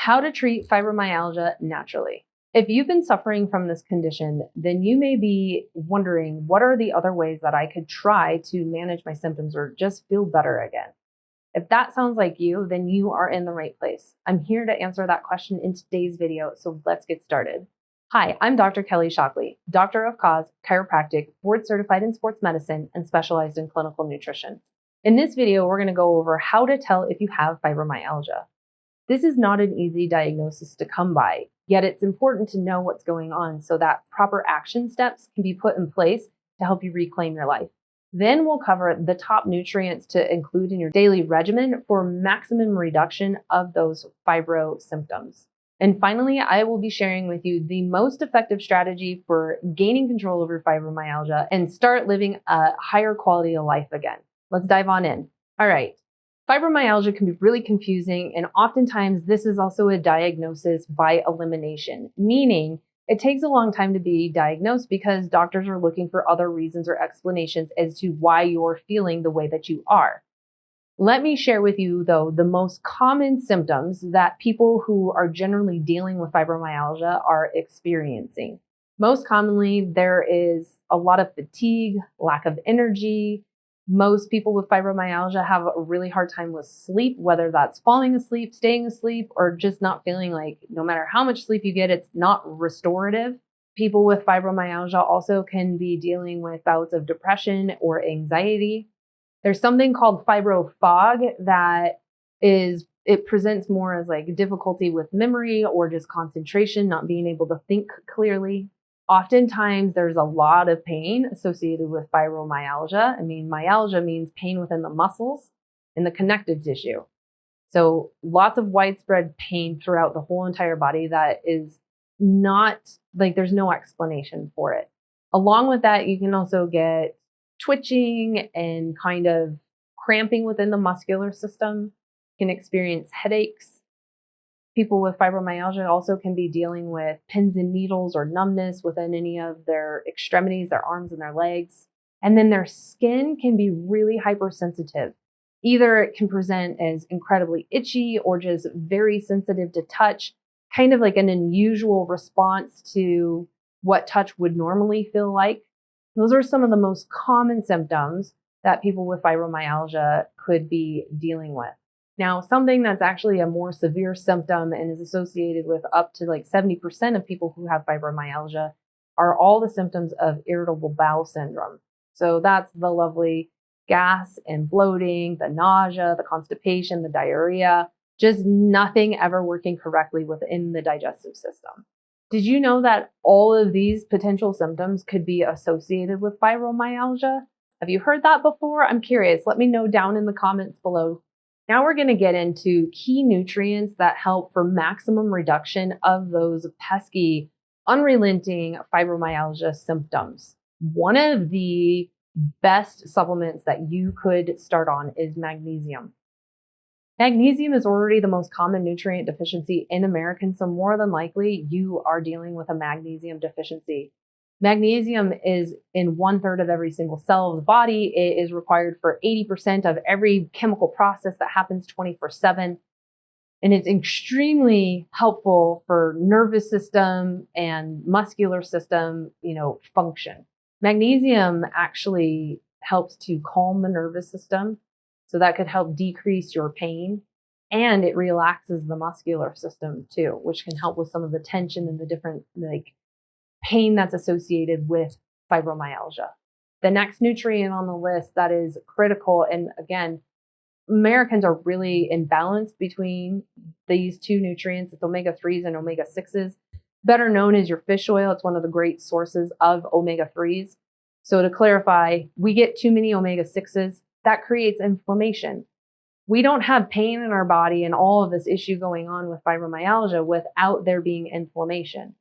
How to treat fibromyalgia naturally. If you've been suffering from this condition, then you may be wondering, what are the other ways that I could try to manage my symptoms or just feel better again? If that sounds like you, then you are in the right place. I'm here to answer that question in today's video, so let's get started. Hi, I'm Dr. Kelly Shockley, Doctor of Cause, Chiropractic, board certified in sports medicine, and specialized in clinical nutrition. In this video, we're going to go over how to tell if you have fibromyalgia. This is not an easy diagnosis to come by, yet it's important to know what's going on so that proper action steps can be put in place to help you reclaim your life. Then we'll cover the top nutrients to include in your daily regimen for maximum reduction of those fibro symptoms. And finally, I will be sharing with you the most effective strategy for gaining control over fibromyalgia and start living a higher quality of life again. Let's dive on in. All right. Fibromyalgia can be really confusing, and oftentimes this is also a diagnosis by elimination, meaning it takes a long time to be diagnosed because doctors are looking for other reasons or explanations as to why you're feeling the way that you are. Let me share with you, though, the most common symptoms that people who are generally dealing with fibromyalgia are experiencing. Most commonly, there is a lot of fatigue, lack of energy. Most people with fibromyalgia have a really hard time with sleep, whether that's falling asleep, staying asleep, or just not feeling like no matter how much sleep you get, it's not restorative. People with fibromyalgia also can be dealing with bouts of depression or anxiety. There's something called fibro fog that it presents more as like difficulty with memory or just concentration, not being able to think clearly. Oftentimes, there's a lot of pain associated with fibromyalgia. I mean, myalgia means pain within the muscles and the connective tissue. So lots of widespread pain throughout the whole entire body that is not like there's no explanation for it. Along with that, you can also get twitching and kind of cramping within the muscular system. You can experience headaches. People with fibromyalgia also can be dealing with pins and needles or numbness within any of their extremities, their arms and their legs. And then their skin can be really hypersensitive. Either it can present as incredibly itchy or just very sensitive to touch, kind of like an unusual response to what touch would normally feel like. Those are some of the most common symptoms that people with fibromyalgia could be dealing with. Now, something that's actually a more severe symptom and is associated with up to like 70% of people who have fibromyalgia are all the symptoms of irritable bowel syndrome. So that's the lovely gas and bloating, the nausea, the constipation, the diarrhea, just nothing ever working correctly within the digestive system. Did you know that all of these potential symptoms could be associated with fibromyalgia? Have you heard that before? I'm curious. Let me know down in the comments below. Now we're going to get into key nutrients that help for maximum reduction of those pesky, unrelenting fibromyalgia symptoms. One of the best supplements that you could start on is magnesium. Magnesium is already the most common nutrient deficiency in Americans, so more than likely you are dealing with a magnesium deficiency. Magnesium is in 1/3 of every single cell of the body. It is required for 80% of every chemical process that happens 24/7. And it's extremely helpful for nervous system and muscular system, function. Magnesium actually helps to calm the nervous system. So that could help decrease your pain. And it relaxes the muscular system too, which can help with some of the tension and the different pain that's associated with fibromyalgia. The next nutrient on the list that is critical, and again, Americans are really imbalanced between these two nutrients. It's omega-3s and omega-6s, better known as your fish oil. It's one of the great sources of omega-3s. So to clarify, we get too many omega-6s. That creates inflammation. We don't have pain in our body and all of this issue going on with fibromyalgia without there being inflammation.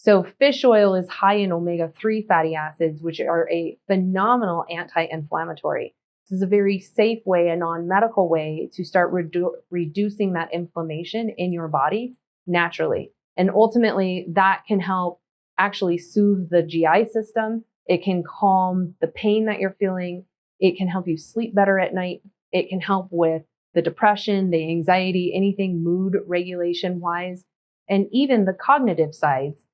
So fish oil is high in omega-3 fatty acids, which are a phenomenal anti-inflammatory. This is a very safe way, a non-medical way to start reducing that inflammation in your body naturally. And ultimately, that can help actually soothe the GI system. It can calm the pain that you're feeling. It can help you sleep better at night. It can help with the depression, the anxiety, anything mood regulation wise, and even the cognitive sides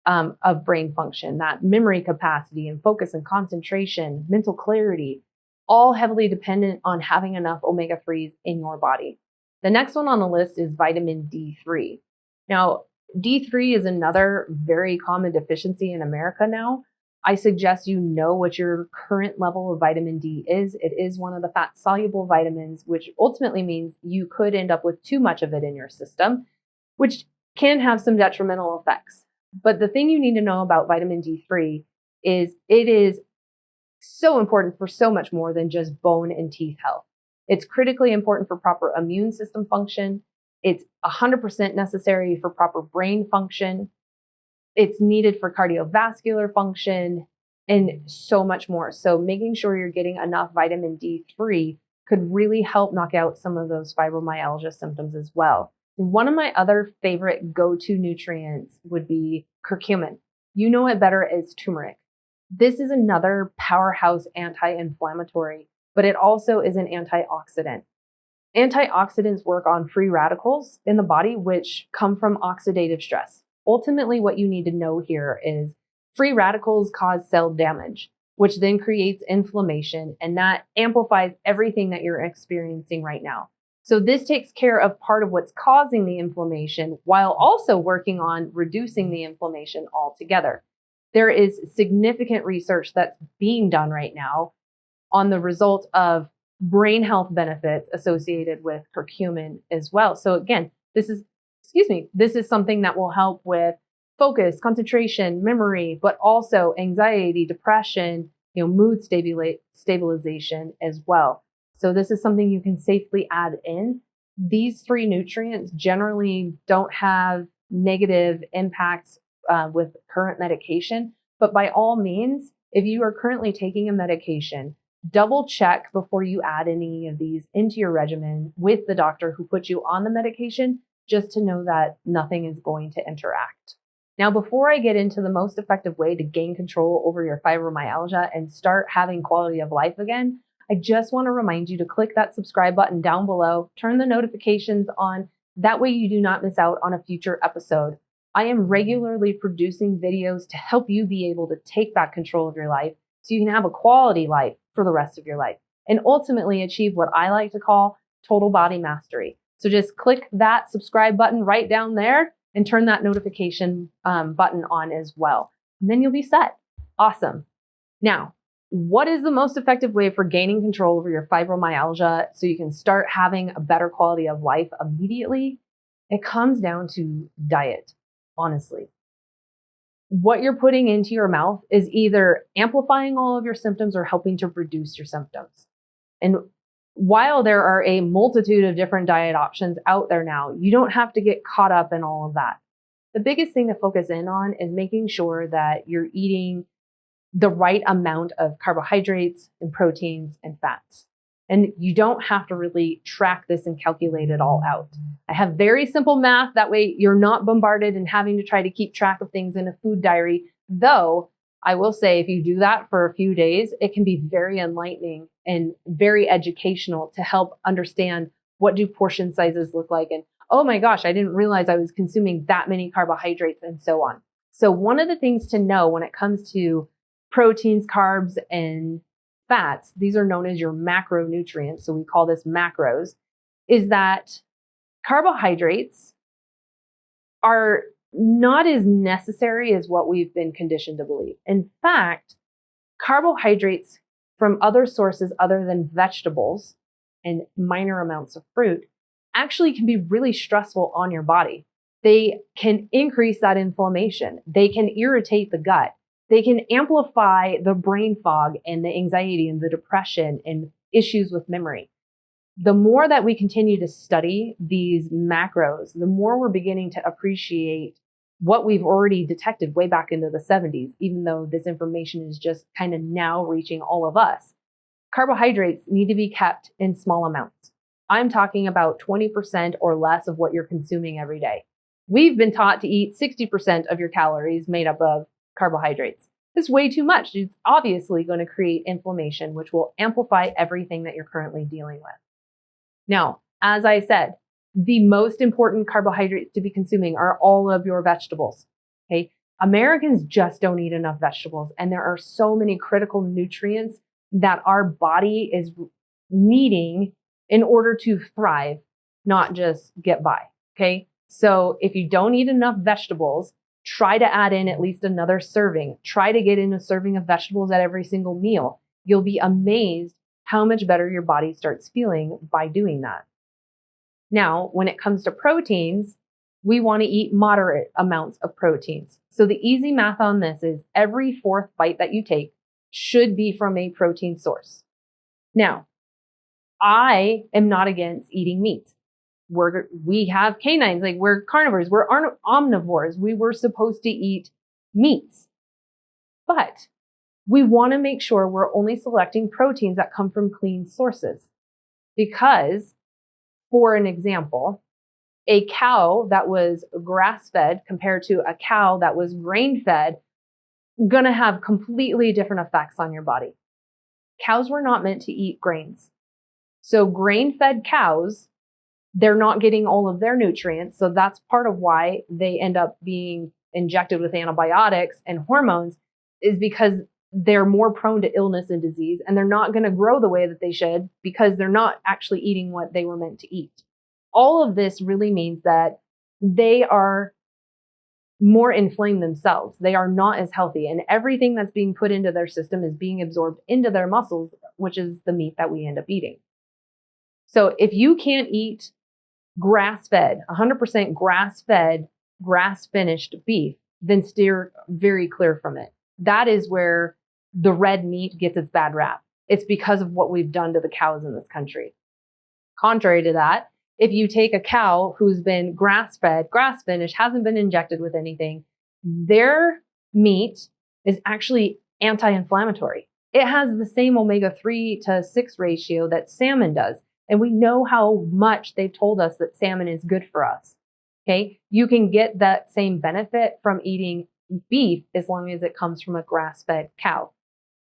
of brain function, that memory capacity and focus and concentration, mental clarity, all heavily dependent on having enough omega-3s in your body. The next one on the list is vitamin D3. Now, D3 is another very common deficiency in America now. I suggest you know what your current level of vitamin D is. It is one of the fat-soluble vitamins, which ultimately means you could end up with too much of it in your system, which can have some detrimental effects. But the thing you need to know about vitamin D3 is it is so important for so much more than just bone and teeth health. It's critically important for proper immune system function. It's 100% necessary for proper brain function. It's needed for cardiovascular function and so much more. So making sure you're getting enough vitamin D3 could really help knock out some of those fibromyalgia symptoms as well. One of my other favorite go-to nutrients would be curcumin. You know it better as turmeric. This is another powerhouse anti-inflammatory, but it also is an antioxidant. Antioxidants work on free radicals in the body, which come from oxidative stress. Ultimately, what you need to know here is free radicals cause cell damage, which then creates inflammation, and that amplifies everything that you're experiencing right now. So this takes care of part of what's causing the inflammation while also working on reducing the inflammation altogether. There is significant research that's being done right now on the result of brain health benefits associated with curcumin as well. So again, this is something that will help with focus, concentration, memory, but also anxiety, depression, mood stabilization as well. So this is something you can safely add in. These three nutrients generally don't have negative impacts with current medication, but by all means, if you are currently taking a medication, double check before you add any of these into your regimen with the doctor who put you on the medication, just to know that nothing is going to interact. Now, before I get into the most effective way to gain control over your fibromyalgia and start having quality of life again, I just want to remind you to click that subscribe button down below, turn the notifications on. That way you do not miss out on a future episode. I am regularly producing videos to help you be able to take back control of your life so you can have a quality life for the rest of your life and ultimately achieve what I like to call total body mastery. So just click that subscribe button right down there and turn that notification button on as well. And then you'll be set. Awesome. Now, what is the most effective way for gaining control over your fibromyalgia so you can start having a better quality of life immediately? It comes down to diet, honestly. What you're putting into your mouth is either amplifying all of your symptoms or helping to reduce your symptoms. And while there are a multitude of different diet options out there now, you don't have to get caught up in all of that. The biggest thing to focus in on is making sure that you're eating the right amount of carbohydrates and proteins and fats. And you don't have to really track this and calculate it all out. I have very simple math. That way you're not bombarded and having to try to keep track of things in a food diary. Though I will say if you do that for a few days, it can be very enlightening and very educational to help understand what do portion sizes look like. And oh my gosh, I didn't realize I was consuming that many carbohydrates and so on. So one of the things to know when it comes to proteins, carbs, and fats, these are known as your macronutrients, so we call this macros, is that carbohydrates are not as necessary as what we've been conditioned to believe. In fact, carbohydrates from other sources other than vegetables and minor amounts of fruit actually can be really stressful on your body. They can increase that inflammation. They can irritate the gut. They can amplify the brain fog and the anxiety and the depression and issues with memory. The more that we continue to study these macros, the more we're beginning to appreciate what we've already detected way back into the 70s, even though this information is just kind of now reaching all of us. Carbohydrates need to be kept in small amounts. I'm talking about 20% or less of what you're consuming every day. We've been taught to eat 60% of your calories made up of carbohydrates. It's way too much. It's obviously going to create inflammation, which will amplify everything that you're currently dealing with. Now, As I said, the most important carbohydrates to be consuming are all of your vegetables. Okay. Americans just don't eat enough vegetables, and there are so many critical nutrients that our body is needing in order to thrive, not just get by. Okay. So if you don't eat enough vegetables, try to add in at least another serving. Try to get in a serving of vegetables at every single meal. You'll be amazed how much better your body starts feeling by doing that. Now, when it comes to proteins, we want to eat moderate amounts of proteins. So the easy math on this is every fourth bite that you take should be from a protein source. Now, I am not against eating meat. We have canines, like we're carnivores, we're omnivores. We were supposed to eat meats, but we want to make sure we're only selecting proteins that come from clean sources. Because, for an example, a cow that was grass-fed compared to a cow that was grain-fed, gonna have completely different effects on your body. Cows were not meant to eat grains. So grain-fed cows, they're not getting all of their nutrients. So that's part of why they end up being injected with antibiotics and hormones, is because they're more prone to illness and disease, and they're not going to grow the way that they should because they're not actually eating what they were meant to eat. All of this really means that they are more inflamed themselves. They are not as healthy, and everything that's being put into their system is being absorbed into their muscles, which is the meat that we end up eating. So if you can't eat grass-fed, 100% grass-fed, grass-finished beef, then steer very clear from it. That is where the red meat gets its bad rap. It's because of what we've done to the cows in this country. Contrary to that, if you take a cow who's been grass-fed, grass-finished, hasn't been injected with anything, their meat is actually anti-inflammatory. It has the same omega-3 to 6 ratio that salmon does. And we know how much they've told us that salmon is good for us. Okay. You can get that same benefit from eating beef as long as it comes from a grass-fed cow.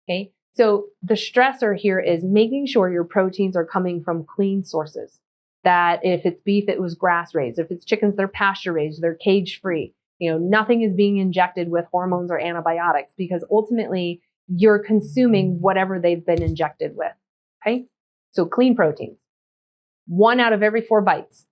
Okay. So the stressor here is making sure your proteins are coming from clean sources. That if it's beef, it was grass raised. If it's chickens, they're pasture raised, they're cage free. Nothing is being injected with hormones or antibiotics, because ultimately you're consuming whatever they've been injected with. Okay. So clean proteins. 1 out of every 4 bites.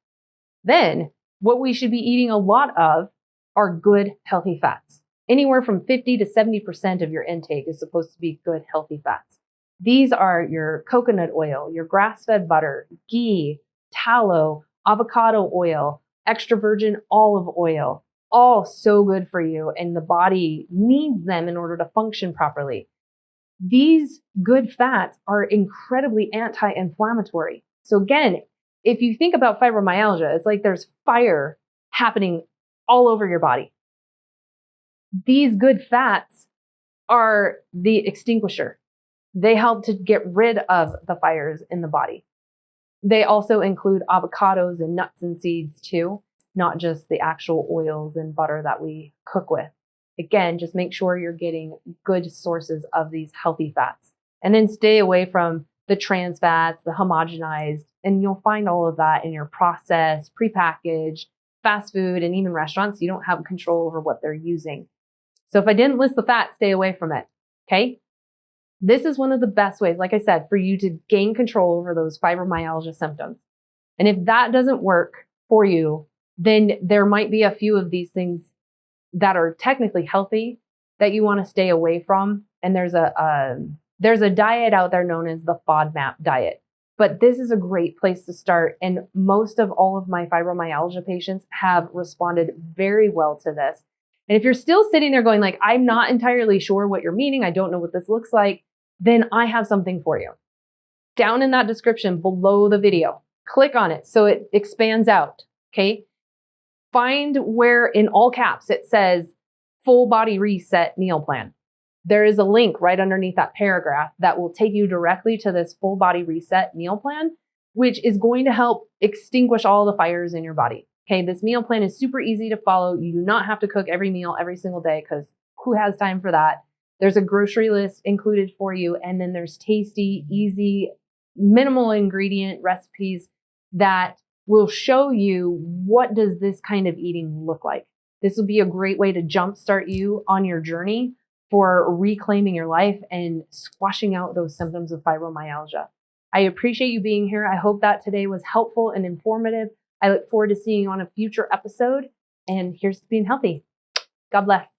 Then what we should be eating a lot of are good, healthy fats. Anywhere from 50 to 70% of your intake is supposed to be good, healthy fats. These are your coconut oil, your grass-fed butter, ghee, tallow, avocado oil, extra virgin olive oil, all so good for you, and the body needs them in order to function properly. These good fats are incredibly anti-inflammatory. So again, if you think about fibromyalgia, it's like there's fire happening all over your body. These good fats are the extinguisher. They help to get rid of the fires in the body. They also include avocados and nuts and seeds too, not just the actual oils and butter that we cook with. Again, just make sure you're getting good sources of these healthy fats, and then stay away from the trans fats, the homogenized, and you'll find all of that in your processed, prepackaged, fast food, and even restaurants. You don't have control over what they're using. So if I didn't list the fat, stay away from it. Okay. This is one of the best ways, like I said, for you to gain control over those fibromyalgia symptoms. And if that doesn't work for you, then there might be a few of these things that are technically healthy that you want to stay away from. And there's a diet out there known as the FODMAP diet. But this is a great place to start. And most of all of my fibromyalgia patients have responded very well to this. And if you're still sitting there going like, I'm not entirely sure what you're meaning, I don't know what this looks like, then I have something for you. Down in that description below the video, click on it so it expands out. Okay. Find where in all caps it says full body reset meal plan. There is a link right underneath that paragraph that will take you directly to this full body reset meal plan, which is going to help extinguish all the fires in your body. Okay, this meal plan is super easy to follow. You do not have to cook every meal every single day, because who has time for that? There's a grocery list included for you, and then there's tasty, easy, minimal ingredient recipes that will show you what does this kind of eating look like. This will be a great way to jumpstart you on your journey for reclaiming your life and squashing out those symptoms of fibromyalgia. I appreciate you being here. I hope that today was helpful and informative. I look forward to seeing you on a future episode. And here's to being healthy. God bless.